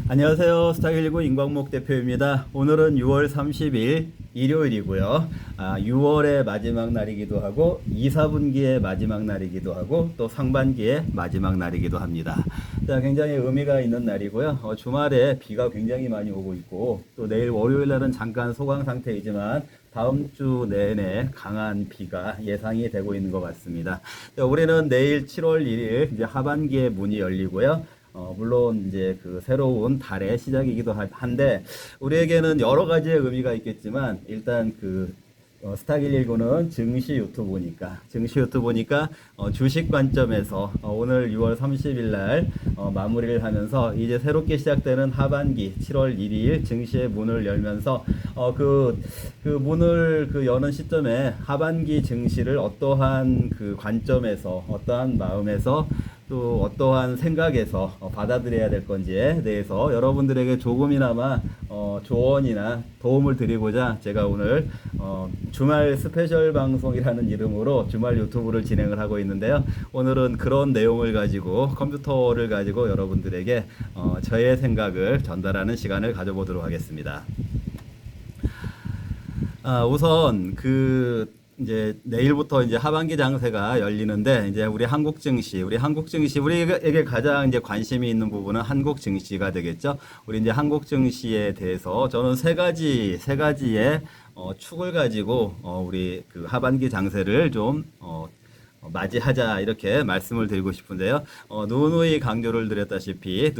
안녕하세요. 스타119 임광목 대표입니다. 오늘은 6월 30일 일요일이고요. 6월의 마지막 날이기도 하고 2, 4분기의 마지막 날이기도 하고 또 상반기의 마지막 날이기도 합니다. 자, 굉장히 의미가 있는 날이고요. 주말에 비가 굉장히 많이 오고 있고 또 내일 월요일 날은 잠깐 소강 상태이지만 다음 주 내내 강한 비가 예상이 되고 있는 것 같습니다. 자, 우리는 내일 7월 1일 이제 하반기의 문이 열리고요. 물론 이제 그 새로운 달의 시작이기도 한데 우리에게는 여러 가지의 의미가 있겠지만 일단 스탁119는 증시 유튜브니까 주식 관점에서 오늘 6월 30일 날 마무리를 하면서 이제 새롭게 시작되는 하반기 7월 1일 증시의 문을 열면서 그 문을 여는 시점에 하반기 증시를 어떠한 그 관점에서 어떠한 마음에서 또 어떠한 생각에서 받아들여야 될 건지에 대해서 여러분들에게 조금이나마 조언이나 도움을 드리고자 제가 오늘 주말 스페셜 방송이라는 이름으로 주말 유튜브를 진행을 하고 있는데요. 오늘은 그런 내용을 가지고 컴퓨터를 가지고 여러분들에게 저의 생각을 전달하는 시간을 가져보도록 하겠습니다. 우선 이제 내일부터 이제 하반기 장세가 열리는데 이제 우리 한국 증시 우리에게 가장 이제 관심이 있는 부분은 한국 증시가 되겠죠. 우리 이제 한국 증시에 대해서 저는 세 가지의 축을 가지고 우리 그 하반기 장세를 좀 맞이하자 이렇게 말씀을 드리고 싶은데요. 누누이 강조를 드렸다시피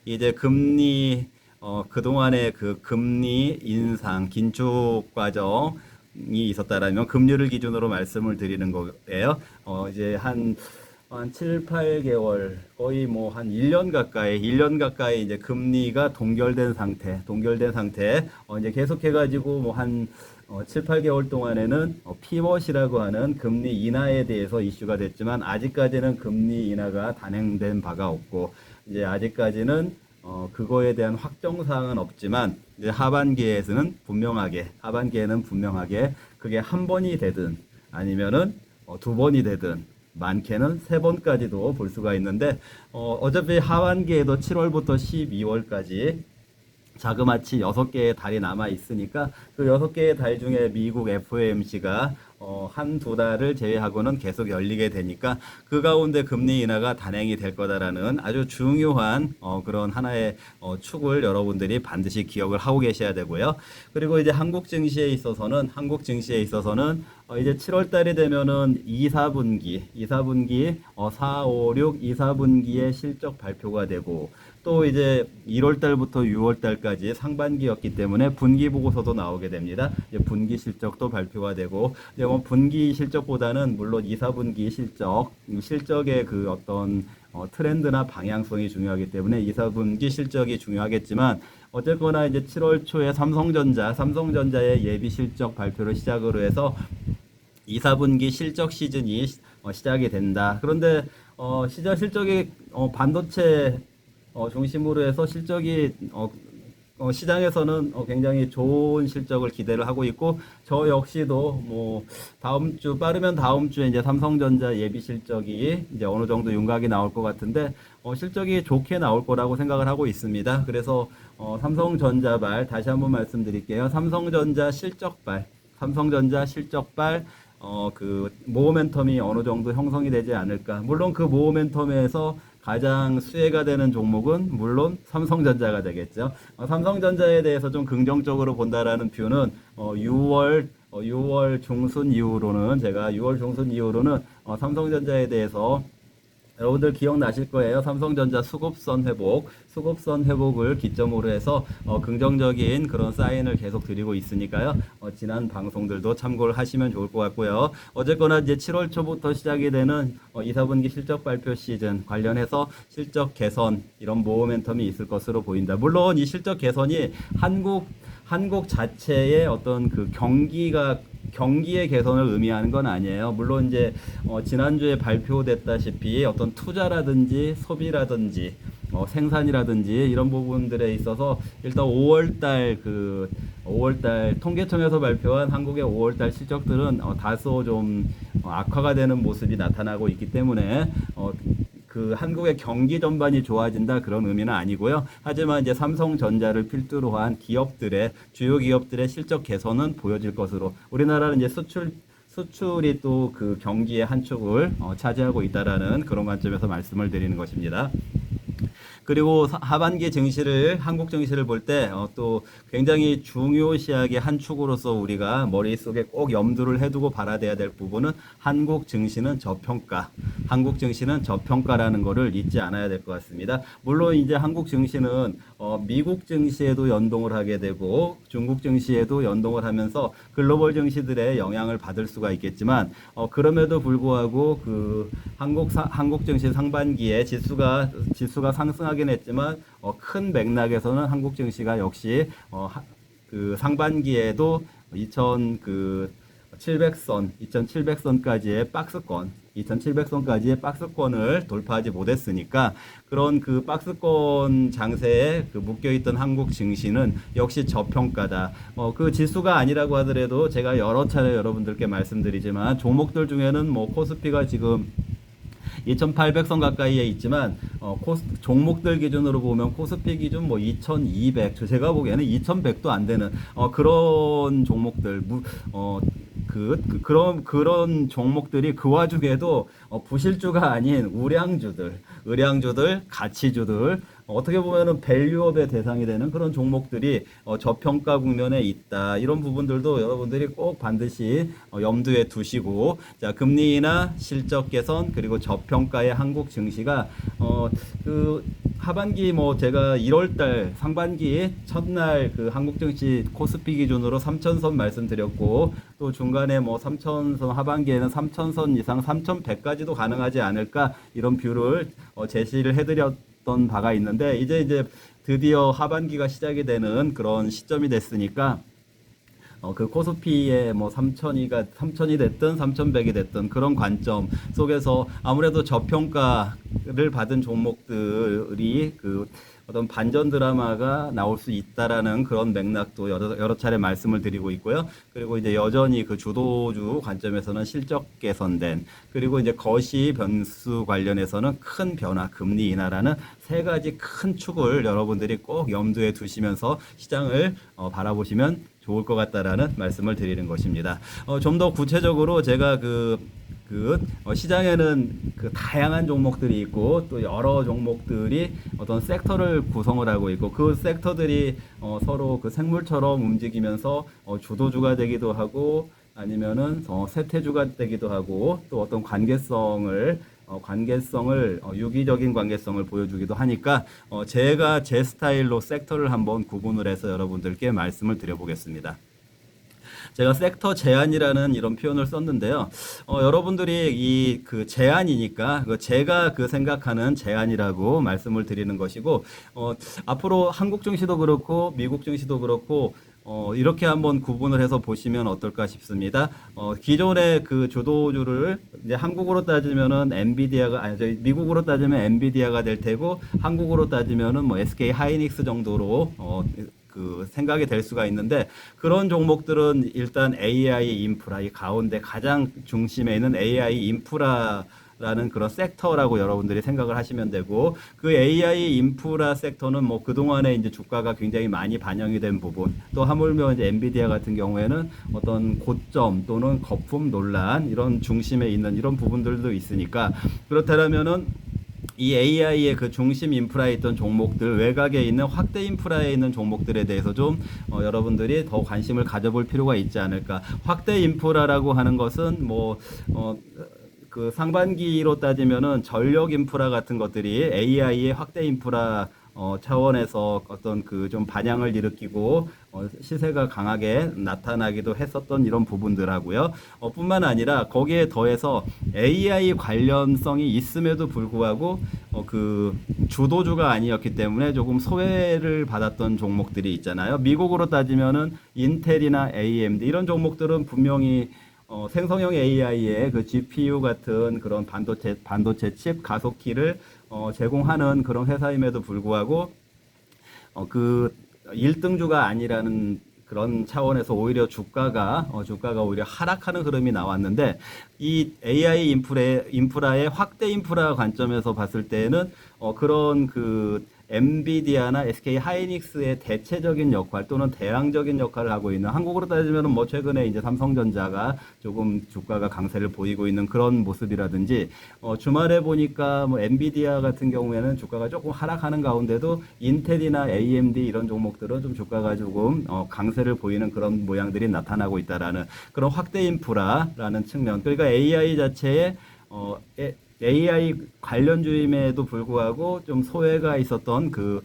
이제 금리 그동안의 그 금리 인상 긴축 과정이 있었다라면 금리를 기준으로 말씀을 드리는 거예요. 이제 한 7, 8개월 거의 뭐 한 1년 가까이 이제 금리가 동결된 상태 이제 계속해 가지고 뭐 한 7, 8개월 동안에는 피벗이라고 하는 금리 인하에 대해서 이슈가 됐지만 아직까지는 금리 인하가 단행된 바가 없고 이제 아직까지는 그거에 대한 확정 사항은 없지만 이제 하반기에는 분명하게 그게 한 번이 되든 아니면은 두 번이 되든 많게는 세 번까지도 볼 수가 있는데 어차피 하반기에도 7월부터 12월까지 자그마치 6개의 달이 남아 있으니까 그 6개의 달 중에 미국 FOMC가 한두 달을 제외하고는 계속 열리게 되니까 그 가운데 금리 인하가 단행이 될 거다라는 아주 중요한 그런 하나의 축을 여러분들이 반드시 기억을 하고 계셔야 되고요. 그리고 이제 한국 증시에 있어서는 이제 7월 달이 되면은 2, 4분기 4, 5, 6, 2, 4분기의 실적 발표가 되고 또 이제 1월 달부터 6월 달까지 상반기였기 때문에 분기 보고서도 나오게 됩니다. 이제 분기 실적도 발표가 되고 이제 뭐 분기 실적보다는 물론 2, 4분기 실적의 그 어떤 트렌드나 방향성이 중요하기 때문에 2, 4분기 실적이 중요하겠지만 어쨌거나 이제 7월 초에 삼성전자의 예비 실적 발표를 시작으로 해서 2, 4분기 실적 시즌이 시작이 된다. 그런데 실적이 반도체 중심으로 해서 실적이 시장에서는 굉장히 좋은 실적을 기대를 하고 있고 저 역시도 뭐 빠르면 다음 주에 이제 삼성전자 예비 실적이 이제 어느 정도 윤곽이 나올 것 같은데 실적이 좋게 나올 거라고 생각을 하고 있습니다. 그래서 삼성전자발 다시 한번 말씀드릴게요. 삼성전자 실적발 그 모멘텀이 어느 정도 형성이 되지 않을까. 물론 그 모멘텀에서 가장 수혜가 되는 종목은 물론 삼성전자가 되겠죠. 삼성전자에 대해서 좀 긍정적으로 본다라는 뷰는 6월 중순 이후로는 삼성전자에 대해서 여러분들 기억나실 거예요. 삼성전자 수급선 회복을 기점으로 해서 긍정적인 그런 사인을 계속 드리고 있으니까요. 지난 방송들도 참고를 하시면 좋을 것 같고요. 어쨌거나 이제 7월 초부터 시작이 되는 2, 4분기 실적 발표 시즌 관련해서 실적 개선 이런 모멘텀이 있을 것으로 보인다. 물론 이 실적 개선이 한국 자체의 어떤 그 경기의 개선을 의미하는 건 아니에요. 물론 이제 지난주에 발표됐다시피 어떤 투자라든지 소비라든지 생산이라든지 이런 부분들에 있어서 일단 5월달 통계청에서 발표한 한국의 5월달 실적들은 다소 좀 악화가 되는 모습이 나타나고 있기 때문에 그 한국의 경기 전반이 좋아진다 그런 의미는 아니고요. 하지만 이제 삼성전자를 필두로 한 기업들의 주요 기업들의 실적 개선은 보여질 것으로 우리나라는 이제 수출이 또 그 경기의 한 축을 차지하고 있다라는 그런 관점에서 말씀을 드리는 것입니다. 그리고 하반기 증시를 한국 증시를 볼 때 또 굉장히 중요시하게 한 축으로서 우리가 머릿속에 꼭 염두를 해두고 바라봐야 될 부분은 한국 증시는 저평가. 한국 증시는 저평가라는 거를 잊지 않아야 될 것 같습니다. 물론 이제 한국 증시는 미국 증시에도 연동을 하게 되고 중국 증시에도 연동을 하면서 글로벌 증시들의 영향을 받을 수가 있겠지만 그럼에도 불구하고 그 한국 증시 상반기에 지수가 상승하긴 했지만 큰 맥락에서는 한국 증시가 역시 그 상반기에도 2700선까지의 박스권, 2700선까지의 박스권을 돌파하지 못했으니까 그런 그 박스권 장세에 그 묶여있던 한국 증시는 역시 저평가다. 그 지수가 아니라고 하더라도 제가 여러 차례 여러분들께 말씀드리지만 종목들 중에는 뭐 코스피가 지금 2800선 가까이에 있지만 종목들 기준으로 보면 코스피 기준 뭐 2200, 제가 보기에는 2100도 안 되는 그런 종목들 그런 종목들이 그 와중에도 부실주가 아닌 의량주들, 가치주들 어떻게 보면은 밸류업의 대상이 되는 그런 종목들이 저평가 국면에 있다. 이런 부분들도 여러분들이 꼭 반드시 염두에 두시고, 자, 금리나 실적 개선 그리고 저평가의 한국 증시가 그 하반기 뭐 제가 1월달 상반기 첫날 그 한국 증시 코스피 기준으로 3천선 말씀드렸고 또 중간에 뭐 3천선 하반기에는 3천선 이상 3,100까지도 가능하지 않을까 이런 뷰를 제시를 해드렸던 바가 있는데 이제 드디어 하반기가 시작이 되는 그런 시점이 됐으니까 그 코스피의 뭐 3,000이 됐든 3,100이 됐든 그런 관점 속에서 아무래도 저평가를 받은 종목들이 그 어떤 반전 드라마가 나올 수 있다라는 그런 맥락도 여러 차례 말씀을 드리고 있고요. 그리고 이제 여전히 그 주도주 관점에서는 실적 개선된 그리고 이제 거시 변수 관련해서는 큰 변화, 금리 인하라는 세 가지 큰 축을 여러분들이 꼭 염두에 두시면서 시장을 바라보시면 좋을 것 같다라는 말씀을 드리는 것입니다. 좀 더 구체적으로 제가 시장에는 그 다양한 종목들이 있고 또 여러 종목들이 어떤 섹터를 구성을 하고 있고 그 섹터들이 서로 그 생물처럼 움직이면서 주도주가 되기도 하고 아니면은 쇠퇴주가 되기도 하고 또 어떤 관계성을 유기적인 관계성을 보여주기도 하니까 제가 제 스타일로 섹터를 한번 구분을 해서 여러분들께 말씀을 드려보겠습니다. 제가 섹터 제한이라는 이런 표현을 썼는데요. 여러분들이 그 제한이니까 제가 생각하는 제한이라고 말씀을 드리는 것이고 앞으로 한국 증시도 그렇고 미국 증시도 그렇고 이렇게 한번 구분을 해서 보시면 어떨까 싶습니다. 기존의 그 주도주를 이제 한국으로 따지면은 미국으로 따지면 엔비디아가 될 테고 한국으로 따지면은 뭐 SK 하이닉스 정도로 그 생각이 될 수가 있는데 그런 종목들은 일단 AI 인프라 이 가운데 가장 중심에 있는 AI 인프라라는 그런 섹터라고 여러분들이 생각을 하시면 되고 그 AI 인프라 섹터는 뭐 그동안에 이제 주가가 굉장히 많이 반영이 된 부분 또 하물며 이제 엔비디아 같은 경우에는 어떤 고점 또는 거품 논란 이런 중심에 있는 이런 부분들도 있으니까 그렇다면은 이 AI의 그 중심 인프라에 있던 종목들 외곽에 있는 확대 인프라에 있는 종목들에 대해서 좀 여러분들이 더 관심을 가져볼 필요가 있지 않을까. 확대 인프라라고 하는 것은 그 상반기로 따지면은 전력 인프라 같은 것들이 AI의 확대 인프라 차원에서 어떤 그 좀 반향을 일으키고 시세가 강하게 나타나기도 했었던 이런 부분들하고요. 뿐만 아니라 거기에 더해서 AI 관련성이 있음에도 불구하고 그 주도주가 아니었기 때문에 조금 소외를 받았던 종목들이 있잖아요. 미국으로 따지면은 인텔이나 AMD 이런 종목들은 분명히 생성형 AI의 그 GPU 같은 그런 반도체 칩 가속키를 제공하는 그런 회사임에도 불구하고 그 1등주가 아니라는 그런 차원에서 오히려 주가가 오히려 하락하는 흐름이 나왔는데 이 AI 인프라의 확대 인프라 관점에서 봤을 때는 그런 그 엔비디아나 SK 하이닉스의 대체적인 역할 또는 대항적인 역할을 하고 있는 한국으로 따지면 뭐 최근에 이제 삼성전자가 조금 주가가 강세를 보이고 있는 그런 모습이라든지 주말에 보니까 뭐 엔비디아 같은 경우에는 주가가 조금 하락하는 가운데도 인텔이나 AMD 이런 종목들은 좀 주가가 조금 강세를 보이는 그런 모양들이 나타나고 있다라는 그런 확대 인프라라는 측면. 그러니까 AI 자체의 AI 관련주임에도 불구하고 좀 소외가 있었던 그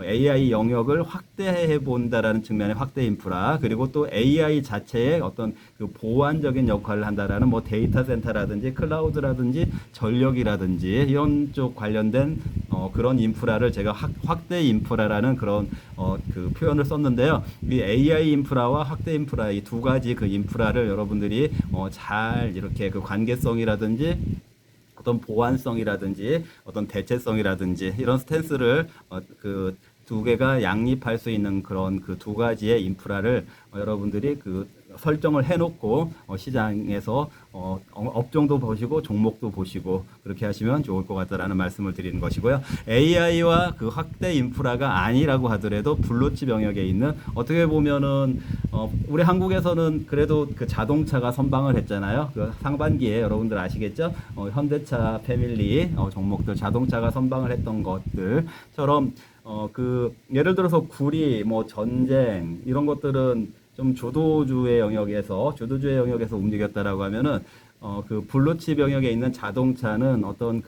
AI 영역을 확대해 본다라는 측면의 확대 인프라, 그리고 또 AI 자체의 어떤 그 보완적인 역할을 한다라는 뭐 데이터 센터라든지 클라우드라든지 전력이라든지 이런 쪽 관련된 그런 인프라를 제가 확대 인프라라는 그런 그 표현을 썼는데요. 이 AI 인프라와 확대 인프라 이 두 가지 그 인프라를 여러분들이 잘 이렇게 그 관계성이라든지 어떤 보완성이라든지 어떤 대체성이라든지 이런 스탠스를 그 두 개가 양립할 수 있는 그런 그 두 가지의 인프라를 여러분들이 그 설정을 해놓고 시장에서 업종도 보시고 종목도 보시고 그렇게 하시면 좋을 것 같다라는 말씀을 드리는 것이고요. AI와 그 확대 인프라가 아니라고 하더라도 블루칩 영역에 있는 어떻게 보면은 우리 한국에서는 그래도 그 자동차가 선방을 했잖아요. 그 상반기에 여러분들 아시겠죠? 현대차 패밀리 종목들 자동차가 선방을 했던 것들처럼 그 예를 들어서 구리 뭐 전쟁 이런 것들은 좀 주도주의 영역에서 움직였다라고 하면은 그 블루칩 영역에 있는 자동차는 어떤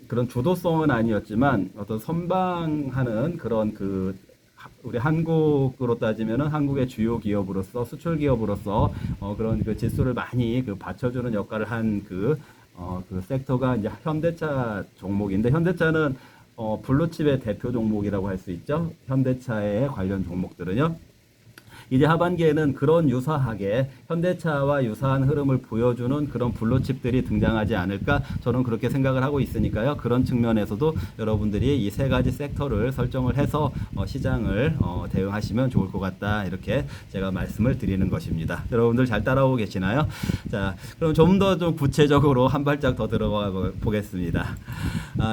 그런 주도성은 아니었지만 어떤 선방하는 그런 그 우리 한국으로 따지면은 한국의 주요 기업으로서 수출 기업으로서 그런 그 지수를 많이 그 받쳐주는 역할을 한 그 섹터가 이제 현대차 종목인데 현대차는 블루칩의 대표 종목이라고 할 수 있죠. 현대차의 관련 종목들은요. 이제 하반기에는 그런 유사하게 현대차와 유사한 흐름을 보여주는 그런 블루칩들이 등장하지 않을까 저는 그렇게 생각을 하고 있으니까요. 그런 측면에서도 여러분들이 이 세 가지 섹터를 설정을 해서 시장을 대응하시면 좋을 것 같다 이렇게 제가 말씀을 드리는 것입니다. 여러분들 잘 따라오고 계시나요? 자, 그럼 좀 더 좀 구체적으로 한 발짝 더 들어가 보겠습니다.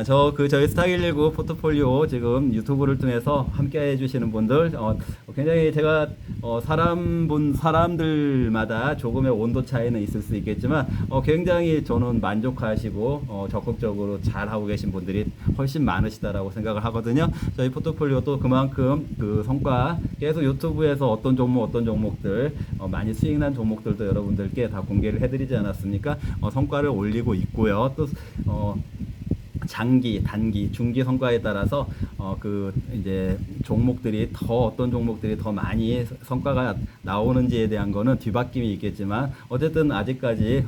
저희 스탁119 포트폴리오 지금 유튜브를 통해서 함께 해주시는 분들 굉장히 제가 사람들마다 조금의 온도 차이는 있을 수 있겠지만 굉장히 저는 만족하시고 적극적으로 잘 하고 계신 분들이 훨씬 많으시다라고 생각을 하거든요. 저희 포트폴리오 또 그만큼 그 성과 계속 유튜브에서 어떤 종목들 많이 수익 난 종목들도 여러분들께 다 공개를 해드리지 않았습니까? 성과를 올리고 있고요. 또 장기, 단기, 중기 성과에 따라서 그 이제 어떤 종목들이 더 많이 성과가 나오는지에 대한 거는 뒤바뀜이 있겠지만 어쨌든 아직까지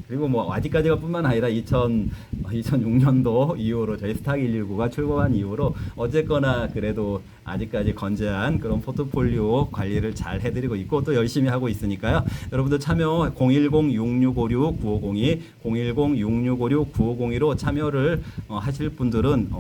그리고 뭐 아직까지가 뿐만 아니라 2006년도 이후로 저희 스탁119가 출범한 이후로 어쨌거나 그래도 아직까지 건재한 그런 포트폴리오 관리를 잘 해드리고 있고 또 열심히 하고 있으니까요. 여러분들 참여 010-6656-9502, 010-6656-9502로 참여를 하실 분들은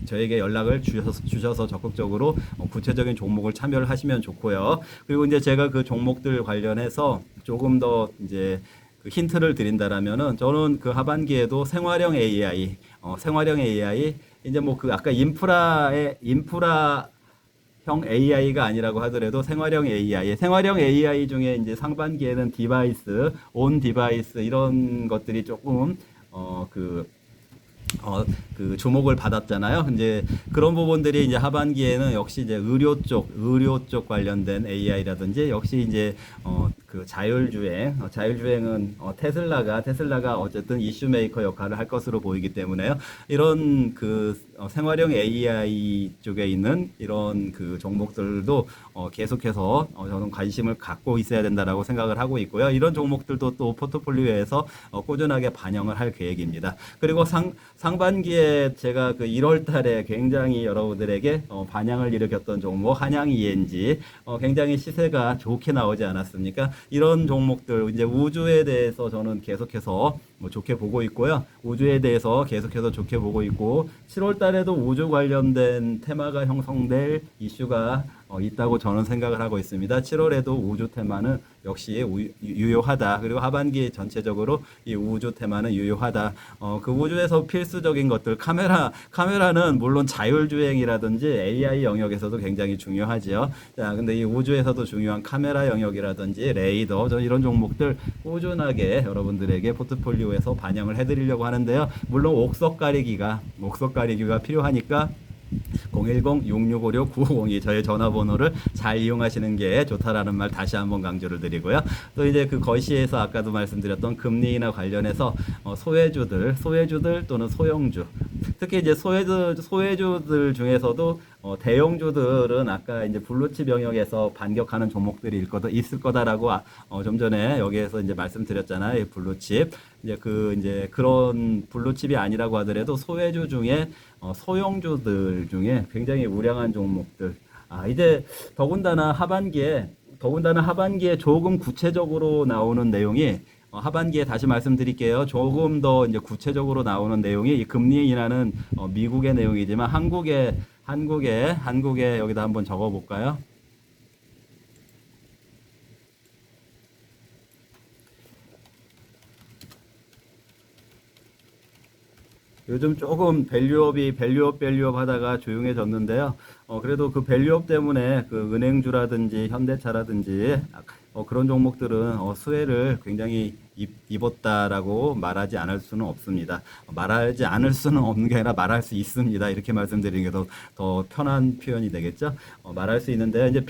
저에게 연락을 주셔서 적극적으로 구체적인 종목을 참여를 하시면 좋고요. 그리고 이제 제가 그 종목들 관련해서 조금 더 이제 그 힌트를 드린다라면은 저는 그 하반기에도 생활형 AI 이제 뭐 그 아까 인프라형 AI가 아니라고 하더라도 생활형 AI 중에 이제 상반기에는 온 디바이스 이런 것들이 조금 그 주목을 받았잖아요. 이제 그런 부분들이 이제 하반기에는 역시 이제 의료 쪽 관련된 AI라든지 역시 이제 그 자율주행은 테슬라가 어쨌든 이슈 메이커 역할을 할 것으로 보이기 때문에요. 이런 그 생활형 AI 쪽에 있는 이런 그 종목들도 계속해서 저는 관심을 갖고 있어야 된다라고 생각을 하고 있고요. 이런 종목들도 또 포트폴리오에서 꾸준하게 반영을 할 계획입니다. 그리고 상반기에 제가 그 1월 달에 굉장히 여러분들에게 반향을 일으켰던 종목 한양 ENG 굉장히 시세가 좋게 나오지 않았습니까? 이런 종목들 이제 우주에 대해서 저는 계속해서 좋게 보고 있고요. 우주에 대해서 계속해서 좋게 보고 있고 7월 달에도 우주 관련된 테마가 형성될 이슈가 있다고 저는 생각을 하고 있습니다. 7월에도 우주 테마는 역시 유효하다. 그리고 하반기 전체적으로 이 우주 테마는 유효하다. 그 우주에서 필수적인 것들, 카메라는 물론 자율주행이라든지 AI 영역에서도 굉장히 중요하지요. 자, 근데 이 우주에서도 중요한 카메라 영역이라든지 레이더, 이런 종목들 꾸준하게 여러분들에게 포트폴리오에서 반영을 해드리려고 하는데요. 물론 옥석 가리기가 필요하니까 010-6656-9502 저의 전화번호를 잘 이용하시는 게 좋다라는 말 다시 한번 강조를 드리고요. 또 이제 그 거시에서 아까도 말씀드렸던 금리 인하 관련해서 소외주들 또는 소형주, 특히 이제 소외주들 중에서도 대형주들은 아까 이제 블루칩 영역에서 반격하는 종목들이 있을 거다라고 좀 전에 여기에서 이제 말씀드렸잖아요. 블루칩. 이제 그런 블루칩이 아니라고 하더라도 소외주 중에 소형주들 중에 굉장히 우량한 종목들. 이제 더군다나 하반기에 조금 구체적으로 나오는 내용이 하반기에 다시 말씀드릴게요. 조금 더 이제 구체적으로 나오는 내용이 이 금리 인하는 미국의 내용이지만 한국에 여기다 한번 적어 볼까요? 요즘 조금 밸류업 하다가 조용해졌는데요. 그래도 그 밸류업 때문에 그 은행주라든지 현대차라든지 그런 종목들은 수혜를 굉장히 입었다라고 말하지 않을 수는 없습니다. 말하지 않을 수는 없는 게 아니라 말할 수 있습니다. 이렇게 말씀드리는 게 더 편한 표현이 되겠죠. 말할 수 있는데 이제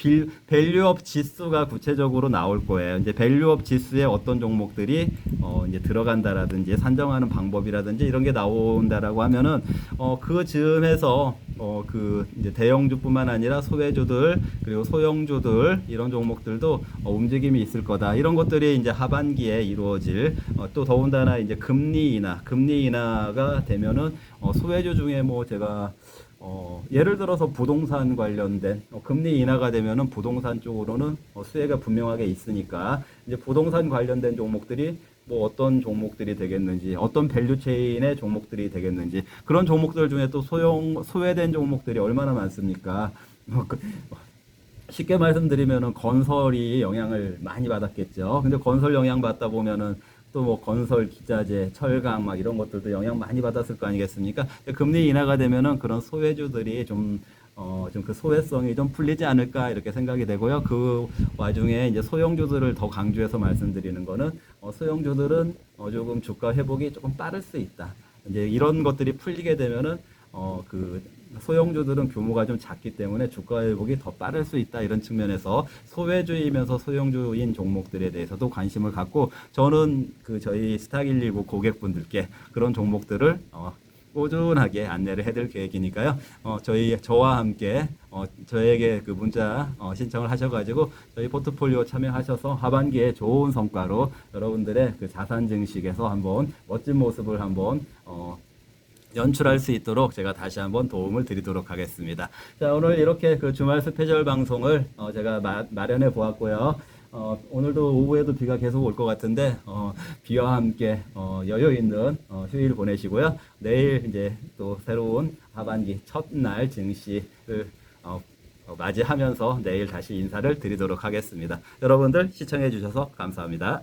밸류업 지수가 구체적으로 나올 거예요. 이제 밸류업 지수에 어떤 종목들이 이제 들어간다라든지 산정하는 방법이라든지 이런 게 나온다라고 하면은 그 즈음에서 그 이제 대형주뿐만 아니라 소외주들 그리고 소형주들 이런 종목들도 움직임이 있을 거다. 이런 것들이 이제 하반기에 이루어질 또 더군다나 이제 금리 인하가 되면은 소외주 중에 뭐 제가 예를 들어서 부동산 관련된 금리 인하가 되면은 부동산 쪽으로는 수혜가 분명하게 있으니까 이제 부동산 관련된 종목들이 뭐 어떤 종목들이 되겠는지, 어떤 밸류체인의 종목들이 되겠는지, 그런 종목들 중에 또 소외된 종목들이 얼마나 많습니까? 쉽게 말씀드리면은 건설이 영향을 많이 받았겠죠. 근데 건설 영향 받다 보면은 또 뭐 건설 기자재, 철강 막 이런 것들도 영향 많이 받았을 거 아니겠습니까? 금리 인하가 되면은 그런 소외주들이 좀 그 소외성이 좀 풀리지 않을까 이렇게 생각이 되고요. 그 와중에 이제 소형주들을 더 강조해서 말씀드리는 거는 소형주들은 조금 주가 회복이 조금 빠를 수 있다. 이제 이런 것들이 풀리게 되면은 그 소형주들은 규모가 좀 작기 때문에 주가 회복이 더 빠를 수 있다. 이런 측면에서 소외주이면서 소형주인 종목들에 대해서도 관심을 갖고 저는 그 저희 스탁119 고객분들께 그런 종목들을 꾸준하게 안내를 해드릴 계획이니까요. 저와 함께 저에게 그 문자 신청을 하셔가지고 저희 포트폴리오 참여하셔서 하반기에 좋은 성과로 여러분들의 그 자산 증식에서 한번 멋진 모습을 한번 연출할 수 있도록 제가 다시 한번 도움을 드리도록 하겠습니다. 자, 오늘 이렇게 그 주말 스페셜 방송을 제가 마련해 보았고요. 오늘도 오후에도 비가 계속 올 것 같은데 비와 함께 여유 있는 휴일 보내시고요. 내일 이제 또 새로운 하반기 첫날 증시를 맞이하면서 내일 다시 인사를 드리도록 하겠습니다. 여러분들 시청해 주셔서 감사합니다.